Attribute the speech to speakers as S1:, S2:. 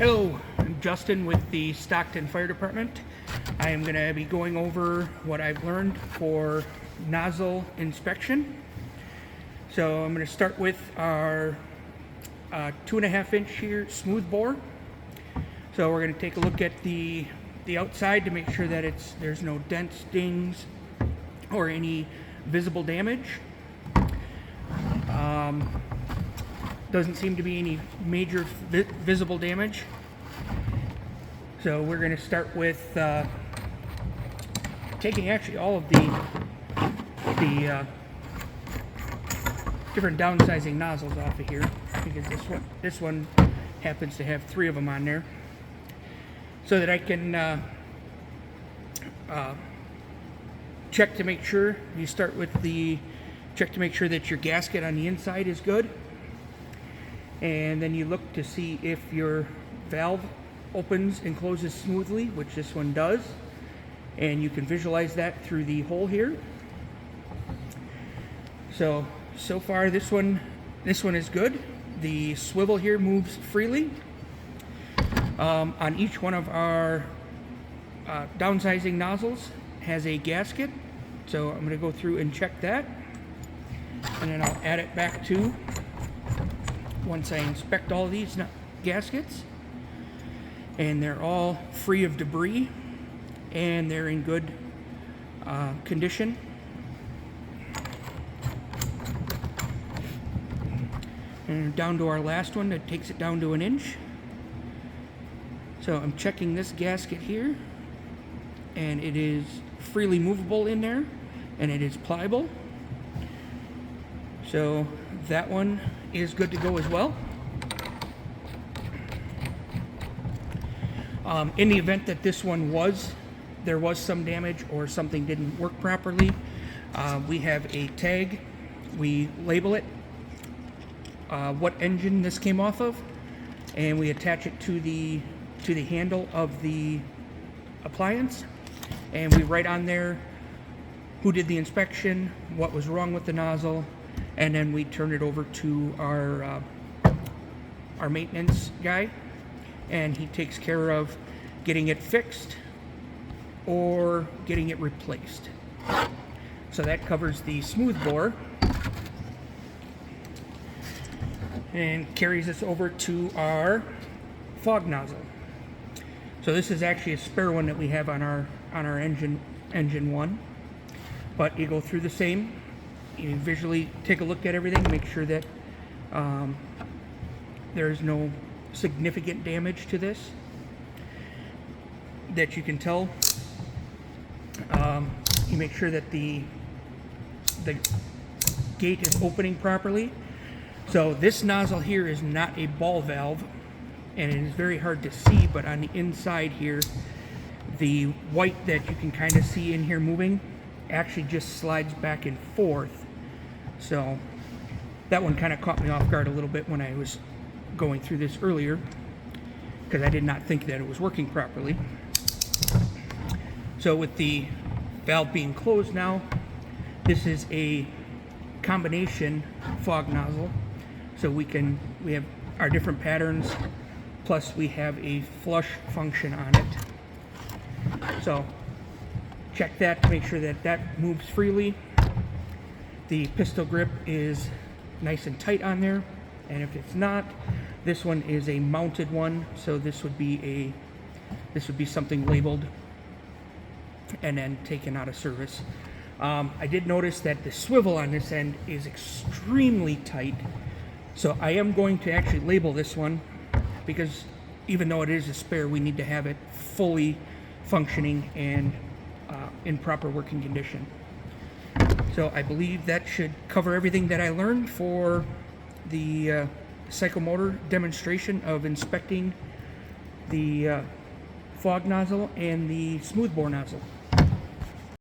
S1: Hello, I'm Justin with the Stockton Fire Department. I am going to be going over what I've learned for nozzle inspection. So I'm going to start with our 2.5 inch here smooth bore. So we're going to take a look at the outside to make sure that there's no dents, dings, or any visible damage. Doesn't seem to be any major visible damage. So we're going to start with taking actually all of the different downsizing nozzles off of here, because this one happens to have 3 of them on there, so that I can check to make sure. You start with check to make sure that your gasket on the inside is good, and then you look to see if your valve opens and closes smoothly, which this one does, and you can visualize that through the hole here. So far this one is good. The swivel here moves freely. On each one of our downsizing nozzles has a gasket, so I'm going to go through and check that, and then I'll add it back to once I inspect all of these gaskets, and they're all free of debris and they're in good condition. And down to our last one that takes it down to 1 inch. So I'm checking this gasket here, and it is freely movable in there, and it is pliable. So that one is good to go as well. In the event that this one there was some damage or something didn't work properly, we have a tag. We label it what engine this came off of, and we attach it to the handle of the appliance, and we write on there who did the inspection, what was wrong with the nozzle, and then we turn it over to our maintenance guy, and he takes care of getting it fixed or getting it replaced. So that covers the smooth bore, and carries us over to our fog nozzle. So this is actually a spare one that we have on our engine 1, but you go through the same. You visually take a look at everything, make sure that there's no significant damage to this that you can tell. You make sure that the gate is opening properly. So this nozzle here is not a ball valve, and it is very hard to see, but on the inside here, the white that you can kind of see in here moving actually just slides back and forth. So that one kind of caught me off guard a little bit when I was going through this earlier, because I did not think that it was working properly. So with the valve being closed now, this is a combination fog nozzle. So we have our different patterns, plus we have a flush function on it. So check that to make sure that that moves freely. The pistol grip is nice and tight on there, and if it's not, this one is a mounted one, so this would be something labeled and then taken out of service. I did notice that the swivel on this end is extremely tight, so I am going to actually label this one, because even though it is a spare, we need to have it fully functioning and in proper working condition. So I believe that should cover everything that I learned for the psychomotor demonstration of inspecting the fog nozzle and the smooth bore nozzle.